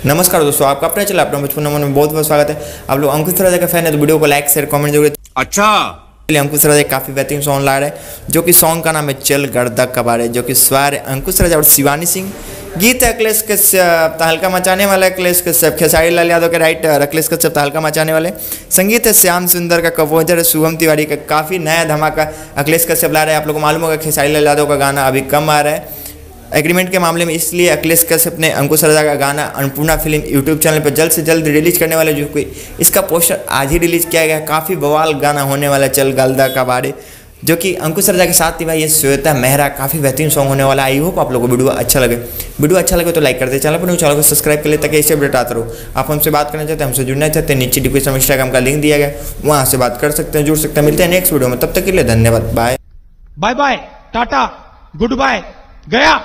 नमस्कार दोस्तों, आपका अपना चला अपना बचपन नंबर में बहुत बहुत स्वागत है। आप लोग अंकुश राजा का फैन है तो वीडियो को लाइक शेयर कमेंट जरूर। अच्छा, अंकुश राजा काफी बेहतरीन सॉन्ग ला रहे हैं जो कि सॉन्ग का नाम है चल गर्दा कबाड़े, जो कि स्वर है अंकुश राजा और शिवानी सिंह। गीत है अखिलेश कश्यप तहलका मचाने वाला है, अखिलेश कश्यप खेसारी लाल यादव के राइटर अखिलेश कश्यप तहलका मचाने वाले। संगीत है श्याम सुंदर का, कंपोजर है शुभम तिवारी का। काफ़ी नया धमाका अखिलेश कश्यप ला रहे हैं। आप लोग को मालूम होगा खेसारी लाल यादव का गाना अभी कम आ रहा है एग्रीमेंट के मामले में, इसलिए अखिलेश कश्यप ने अंकुश राजा का गाना अन्नपूर्णा फिल्म यूट्यूब चैनल पर जल्द से जल्द रिलीज करने वाले, जो कि इसका पोस्टर आज ही रिलीज किया गया। काफ़ी बवाल गाना होने वाला चल गर्दा कबाड़े, जो कि अंकुश राजा के साथ ही भाई ये श्वेता मेहरा, काफ़ी बेहतरीन सॉन्ग होने वाला। आई होप आप लोगों को वीडियो अच्छा लगे। वीडियो अच्छा लगे तो लाइक कर दे, चैनल पर चैनल को सब्सक्राइब कर ले ताकि ऐसे अपडेट आते रहो। आप हमसे बात करना चाहते हैं, हमसे जुड़ना चाहते हैं, नीचे डिस्क्रिप्शन में इंस्टाग्राम का लिंक दिया गया, वहाँ से बात कर सकते हैं, जुड़ सकते हैं। मिलते हैं नेक्स्ट वीडियो में, तब तक के लिए धन्यवाद। Bye bye bye, tata, goodbye, गया।